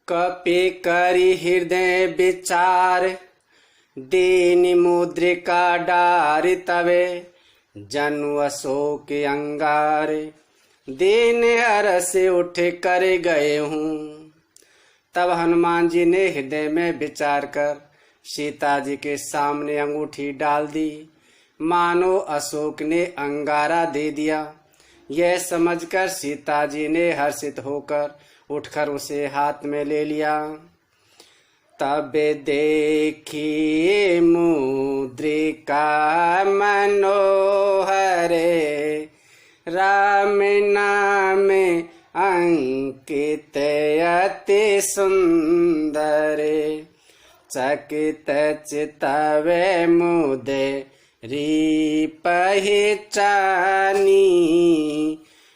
कपि करि हृदय विचार, दीन मुद्रिका डारि तवे, जनु अशोक अंगारे, दीन हरस उठ कर गए हूँ। तब हनुमान जी ने हृदय में विचार कर सीता जी के सामने अंगूठी डाल दी, मानो अशोक ने अंगारा दे दिया। यह समझकर सीता जी ने हर्षित होकर उठकर उसे हाथ में ले लिया। तब देखी मुद्रिका मनोहरे, राम नाम अंकित अति सुंदरे, चकित चितवे मुदे री पहचानी,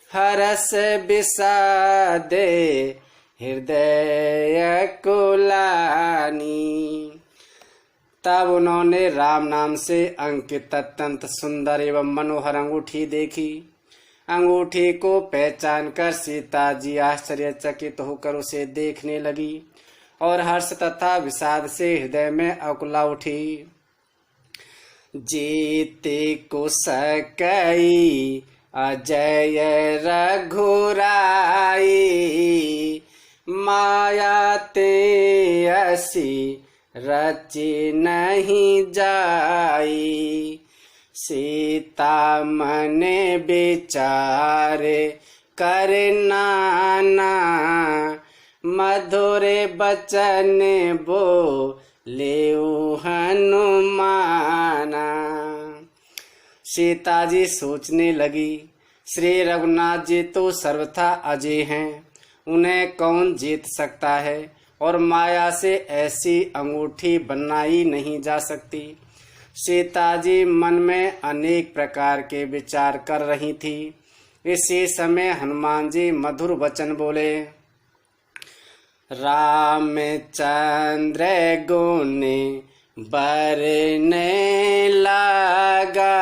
हरस विषादे हृदय कुलानी। तब उन्होंने राम नाम से अंकित अत्यंत सुंदर एवं मनोहर अंगूठी देखी। अंगूठी को पहचान कर सीता जी आश्चर्यचकित होकर उसे देखने लगी और हर्ष तथा विषाद से हृदय में अकुला उठी। जीते कुसकई अजय रघुराई, माया ते असी रची नहीं जाई, सीता मन विचारे कर नाना, मधुर बचन बोले हनुमाना। सीता जी सोचने लगी, श्री रघुनाथ जी तो सर्वथा अजय हैं, उन्हें कौन जीत सकता है और माया से ऐसी अंगूठी बनाई नहीं जा सकती। सीता जी मन में अनेक प्रकार के विचार कर रही थी। इसी समय हनुमान जी मधुर वचन बोले, रामचंद्र गुण बरने लागा,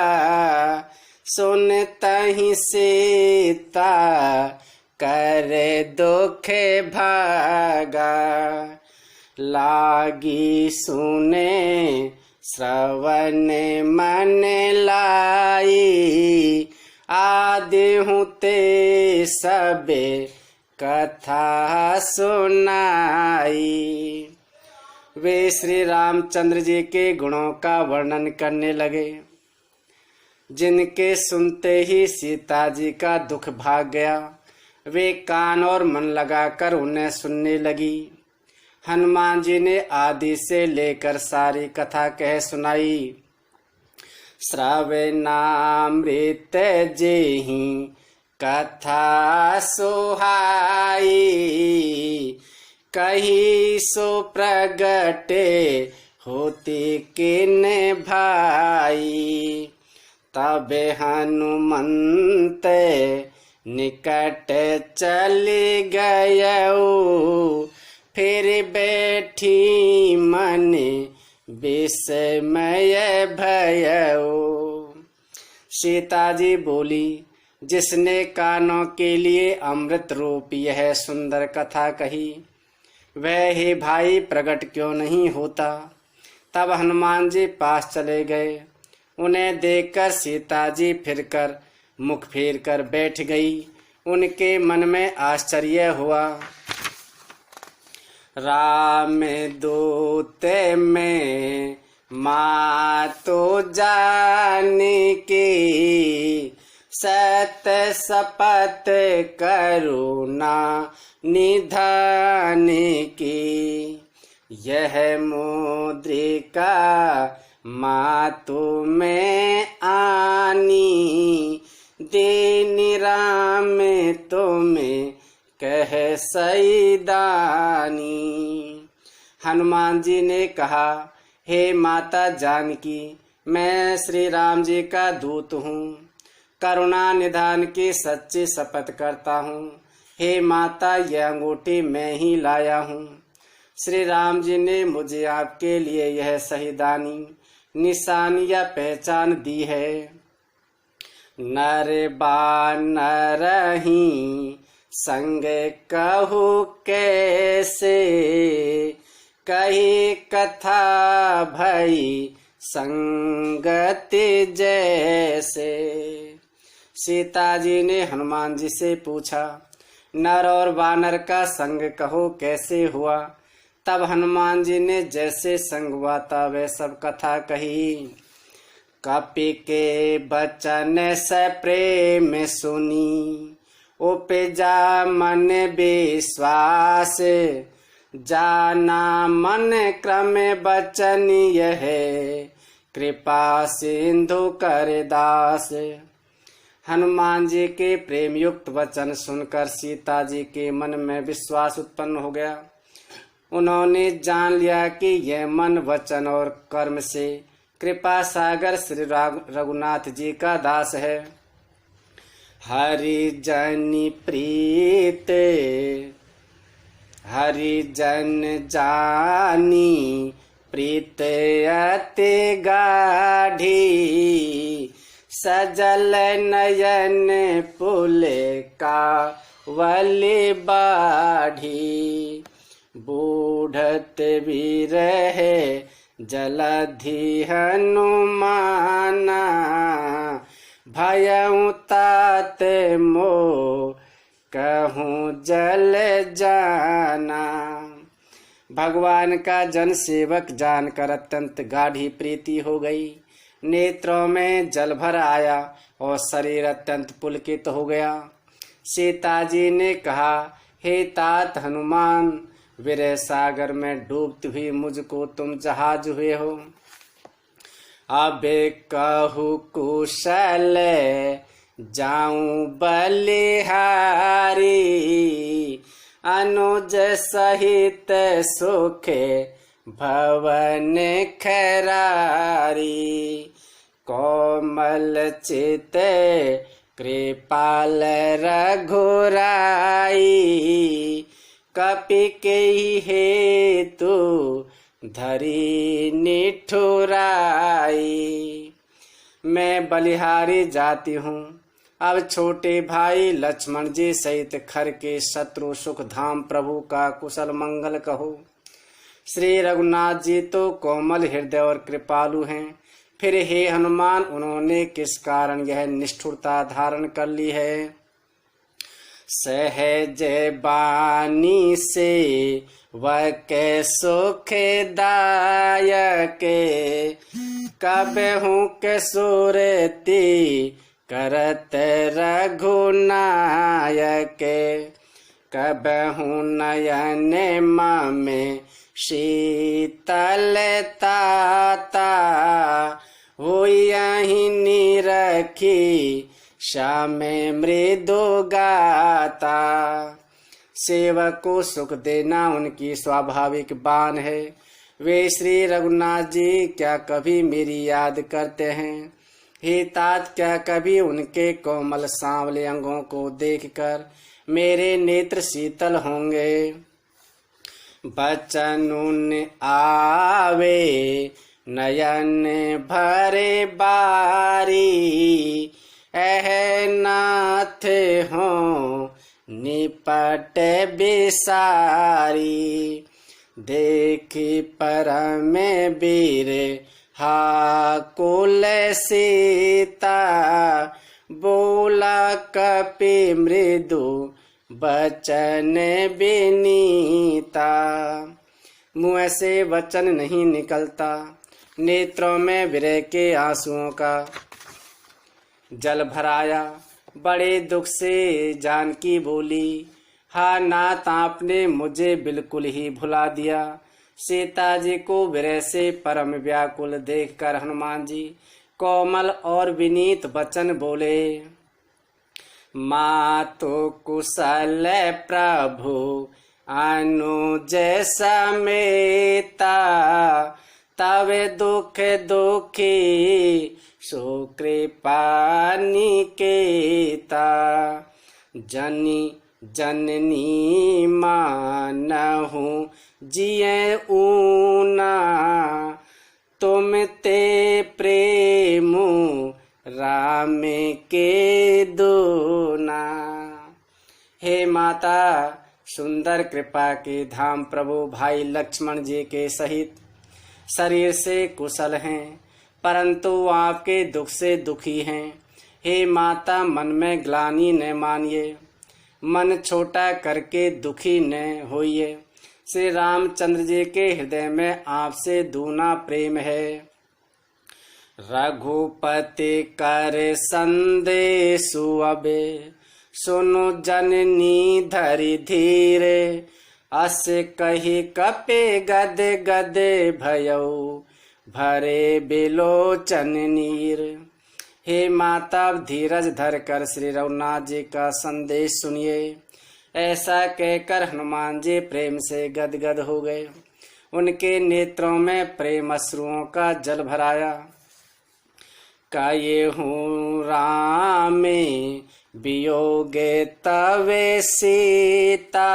सुनतहि सीता कर दुख भागा, लागी सुने श्रवण मन लाई, आदि हुते सबे कथा सुनाई। वे श्री रामचंद्र जी के गुणों का वर्णन करने लगे, जिनके सुनते ही सीता जी का दुख भाग गया। वे कान और मन लगाकर उन्हें सुनने लगी। हनुमान जी ने आदि से लेकर सारी कथा कह सुनाई। श्रवणामृत जेहि कथा सुहाई, कही सो प्रगटे होती किन भाई, तब हनुमंत निकट चली गयऊ, फिर बैठी मन विस्मय भयऊ। सीता जी बोली, जिसने कानों के लिए अमृत रूप यह सुंदर कथा कही, वह ही भाई प्रकट क्यों नहीं होता। तब हनुमान जी पास चले गए। उन्हें देखकर सीता जी फिरकर मुख फेर कर बैठ गई। उनके मन में आश्चर्य हुआ। राम दूत में माँ तो जाने की, सत शपथ करुणा निधान की, यह मुद्रिका मातु में आनी, दीन राम तुम्हें कह सईदानी। हनुमान जी ने कहा, हे माता जानकी, मैं श्री राम जी का दूत हूँ, करुणा निधान की सच्ची शपथ करता हूँ। हे माता, यह अंगूठी मैं ही लाया हूँ। श्री राम जी ने मुझे आपके लिए यह शहीदानी निशान या पहचान दी है। नर बानर ही संग कहू कैसे, कही कथा भई संगति जैसे। सीता जी ने हनुमान जी से पूछा, नर और वानर का संग कहो कैसे हुआ। तब हनुमान जी ने जैसे संग हुआ था वह सब कथा कही। कपि के बचन से प्रेम सुनी, उपजा मन विश्वास। जाना मन क्रम बचन यह, कृपा सिंधु कर दास। हनुमान जी के प्रेम युक्त वचन सुनकर सीता जी के मन में विश्वास उत्पन्न हो गया। उन्होंने जान लिया कि यह मन वचन और कर्म से कृपा सागर श्री रघुनाथ जी का दास है। हरिजन प्रीत हरिजन जानी, प्रीत अति गाढ़ी। सजल नयन पुल कावली बाढ़ी। बूढ़त भी रहे जलधि हनुमाना, भयउ तात मोह कहूँ जल जाना। भगवान का जन सेवक जानकर अत्यंत गाढ़ी प्रीति हो गई। नेत्रों में जल भर आया और शरीर अत्यंत पुलकित हो गया। सीता जी ने कहा, हे तात हनुमान, विरह सागर में डूबती हुई मुझको तुम जहाज हुए हो। अब कहु कुशल जाऊं बलिहारी, अनुज सहित सुखे भवन खरारी। कोमल चित कृपाल रघुराई, कपि के हेतु धरी निठुराई। मैं बलिहारी जाती हूँ, अब छोटे भाई लक्ष्मण जी सहित खर के शत्रु सुख धाम प्रभु का कुशल मंगल कहो। श्री रघुनाथ जी तो कोमल हृदय और कृपालु हैं, फिर हे हनुमान उन्होंने किस कारण यह निष्ठुरता धारण कर ली है। सहज बानी से वह के सुखदायक, कब हूँ के सुरती करत रघुनायक। कब हूँ नयन में शीतलता, हो यही निरखी श्याम मृदु गाता। सेवक को सुख देना उनकी स्वाभाविक बान है। वे श्री रघुनाथ जी क्या कभी मेरी याद करते हैं। हे तात, क्या कभी उनके कोमल सांवले अंगों को देखकर मेरे नेत्र शीतल होंगे। बचन उन आवे नयन भरे बारी, एह नाथ हो निपट बिसारी। देखी परम वीर हाकुल सीता, बोला कपि मृदु बचन विनीता। मुँह से वचन नहीं निकलता, नेत्रों में विरह के आंसुओं का जल भराया। बड़े दुख से जानकी बोली, हा नाथ, आपने मुझे बिल्कुल ही भुला दिया। सीता जी को विरह से परम व्याकुल देखकर हनुमान जी कोमल और विनीत वचन बोले। मातु कुशल प्रभु अनुज समेता, तब दुख दुखी सुकृपा निकेता। जननी मानहु जिये ऊना, तुम ते प्रेमु राम के दूना। हे माता सुंदर कृपा के धाम प्रभु भाई लक्ष्मण जी के सहित शरीर से कुशल हैं, परंतु आपके दुख से दुखी हैं। हे माता मन में ग्लानि न मानिए, मन छोटा करके दुखी न होइए। श्री रामचंद्र जी के हृदय में आपसे दूना प्रेम है। रघुपति कर संदेशु अबे, सुनु जननी धरि धीरे। अस कही कपे गद गद भयउ, भरे बिलोचन नीर। हे माता धीरज धर कर श्री रघुनाथ जी का संदेश सुनिए। ऐसा कहकर हनुमान जी प्रेम से गदगद हो गए। उनके नेत्रों में प्रेम अश्रुओं का जल भराया। काये हूँ रामे वियोगे तवे सीता,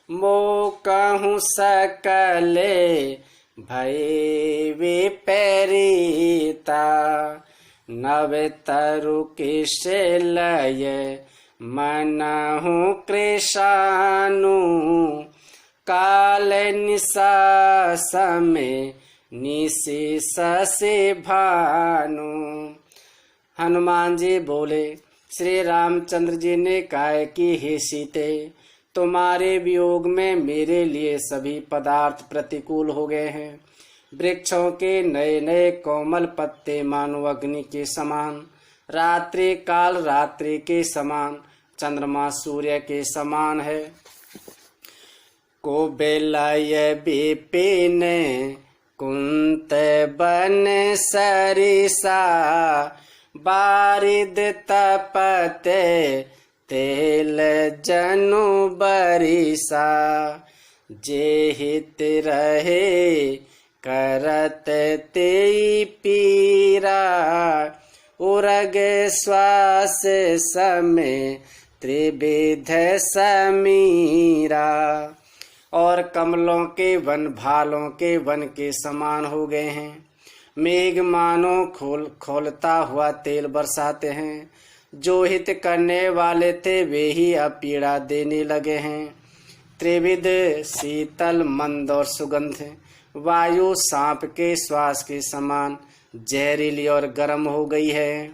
मो कहूँ सकले भय विपरीता। नव तरु किशलय मनहु कृशानु, काल निशा समय निशि शशि भानु। हनुमान जी बोले, श्री रामचंद्र जी ने कहा कि हे सीते, तुम्हारे वियोग में मेरे लिए सभी पदार्थ प्रतिकूल हो गए हैं। वृक्षों के नए नए कोमल पत्ते मानो अग्नि के समान, रात्रि काल रात्रि के समान, चंद्रमा सूर्य के समान है। को बेलय विपिन कुंत बन सरिसा, बारिद तपते तेल जनु बरिसा। जे हित रहे करत ते पीरा, उरग श्वास समय त्रिविध समीरा। और कमलों के वन भालों के वन के समान हो गए हैं। मेघ मानो खोलता हुआ तेल बरसाते हैं। जो हित करने वाले थे वे ही अब पीड़ा देने लगे हैं। त्रिविध शीतल मंद और सुगंध वायु सांप के श्वास के समान जहरीली और गर्म हो गई है।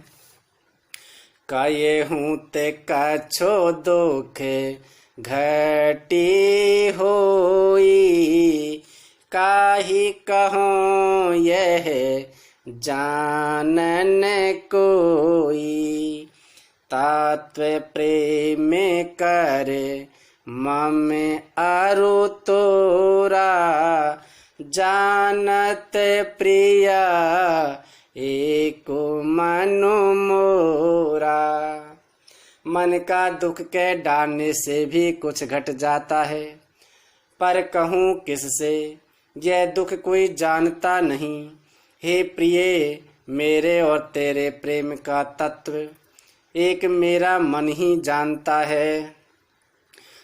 काये हूँ ते कछो दुख घटी होई, काहि कहो यह जानन कोई। तत्व प्रेम कर मम अरु तोरा, जानत प्रिया एको मनु मोरा। मन का दुख के डालने से भी कुछ घट जाता है, पर कहूँ किससे, यह दुख कोई जानता नहीं। हे प्रिय, मेरे और तेरे प्रेम का तत्व एक मेरा मन ही जानता है।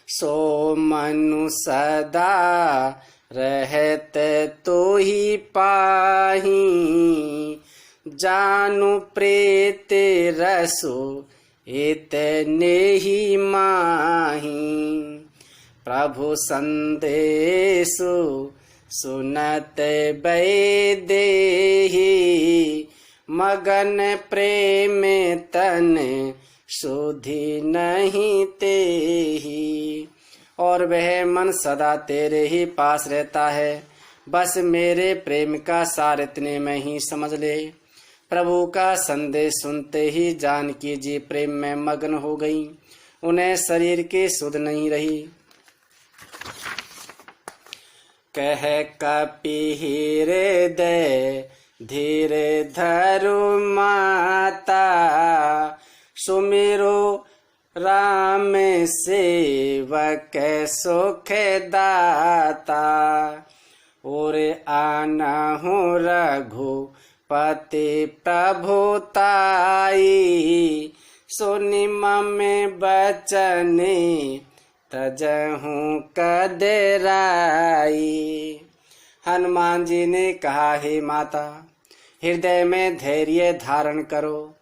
सो मनु सदा रहते तो ही पाही, जानू प्रीत रसो इतने ही माही। प्रभु संदेशु सुनत बैदेही, मगन प्रेम तन सुधि नहीं तेही। और वह मन सदा तेरे ही पास रहता है। बस मेरे प्रेम का सार इतने में ही समझ ले। प्रभु का संदेश सुनते ही जानकी जी प्रेम में मग्न हो गई। उन्हें शरीर की सुध नहीं रही। कह कपि हृदय धीरे धरु माता, सुमिरो राम सेवक सुख दाता। और आनहु रघुपति प्रभुताई, सुनि मम बचने तजहूँ कदराई। हनुमान जी ने कहा, हे माता, हृदय में धैर्य धारण करो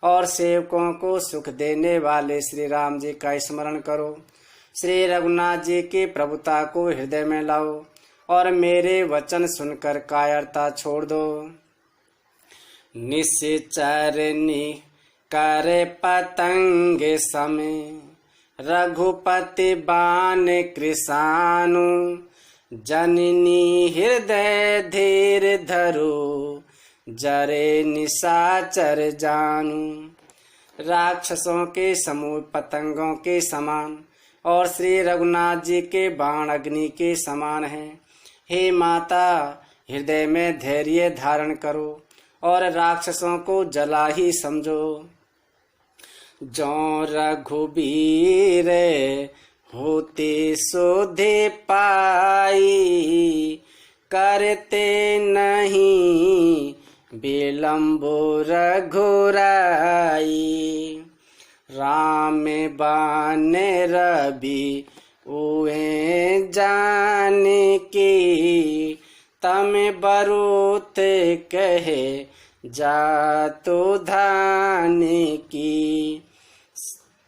और सेवकों को सुख देने वाले श्री राम जी का स्मरण करो। श्री रघुनाथ जी की प्रभुता को हृदय में लाओ और मेरे वचन सुनकर कायरता छोड़ दो। निश्चरनी करे पतंग समय, रघुपति बाण कृषानु, जननी हृदय धीर धरो, जरे निशाचर जानू। राक्षसों के समूह पतंगों के समान और श्री रघुनाथ जी के बाण अग्नि के समान हैं। हे माता, हृदय में धैर्य धारण करो और राक्षसों को जला ही समझो। जो रघुबीर होते सोधे पाई, करते नहीं विलम्बो रघुराई। राम बाण रवि उए जान की, तम बरूत कहे जातो धान की।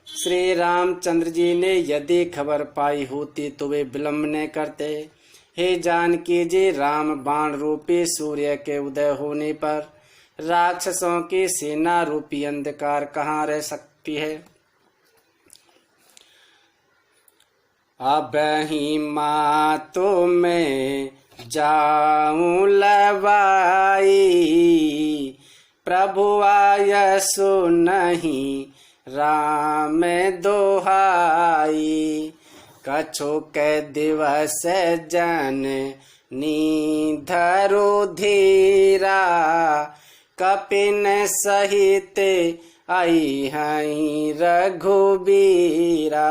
श्री रामचंद्र जी ने यदि खबर पाई होती तो वे विलम्ब न करते। हे जानकी जी, राम बाण रूपी सूर्य के उदय होने पर राक्षसों की सेना रूपी अंधकार कहाँ रह सकती है। अब ही मातो में जाऊं लवाई, प्रभु आयसु नहीं राम दोहाई। कछु के दिवस जन नीधरो धीरा, कपिन सहित आई हई रघुबीरा।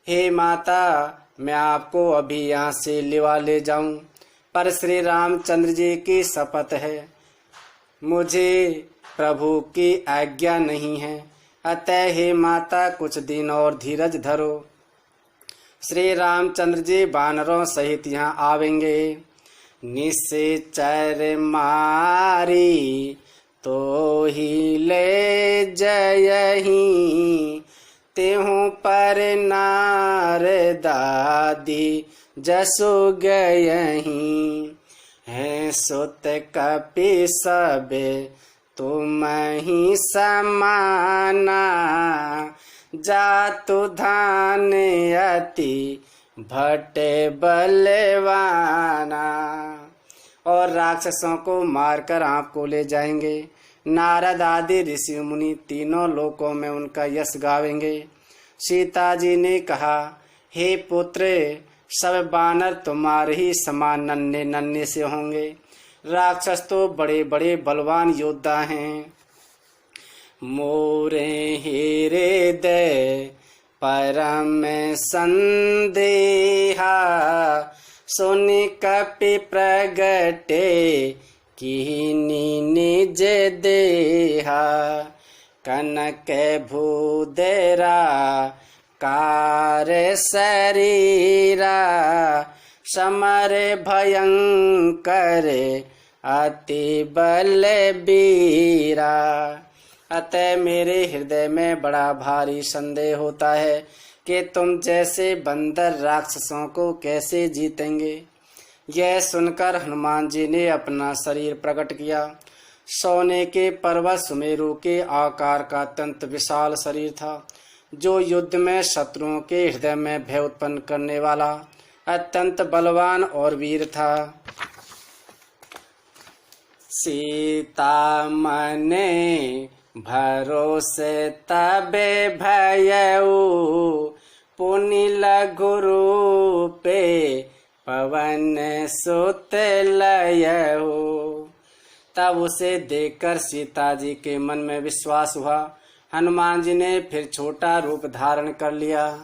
हे माता, मैं आपको अभी यहाँ से लिवा ले जाऊं, पर श्री रामचंद्र जी की शपथ है, मुझे प्रभु की आज्ञा नहीं है। अतः हे माता, कुछ दिन और धीरज धरो। श्री रामचंद्र जी वानरों सहित यहाँ आवेंगे। निश्चर मारी तो ही ले जयही, तेहू पर नार दादी जसु गयही। है सुत कपि सबे तुम ही समाना, जातु धान अति भट्टे बलवाना। और राक्षसों को मारकर आपको ले जाएंगे। नारद आदि ऋषि मुनि तीनों लोकों में उनका यश गावेंगे। सीता जी ने कहा, हे पुत्र, सब बानर तुम्हारे ही समान नन्हे नन्हे से होंगे। राक्षस तो बड़े बड़े बलवान योद्धा हैं। मोरे हेरे दे परम संदेहा, सुनि कपि प्रगटे कीनी निज देहा। कनक भूदेरा कार शरीरा, समर भयंकर अति बलबीरा। अतः मेरे हृदय में बड़ा भारी संदेह होता है कि तुम जैसे बंदर राक्षसों को कैसे जीतेंगे। यह सुनकर हनुमान जी ने अपना शरीर प्रकट किया। सोने के पर्वत सुमेरु के आकार का अत्यंत विशाल शरीर था, जो युद्ध में शत्रुओं के हृदय में भय उत्पन्न करने वाला अत्यंत बलवान और वीर था। सीता मने भरोसे तबे भयऊ, पुनि लघु रूपे पवन सुत लयऊ। तब उसे देखकर सीता जी के मन में विश्वास हुआ। हनुमान जी ने फिर छोटा रूप धारण कर लिया।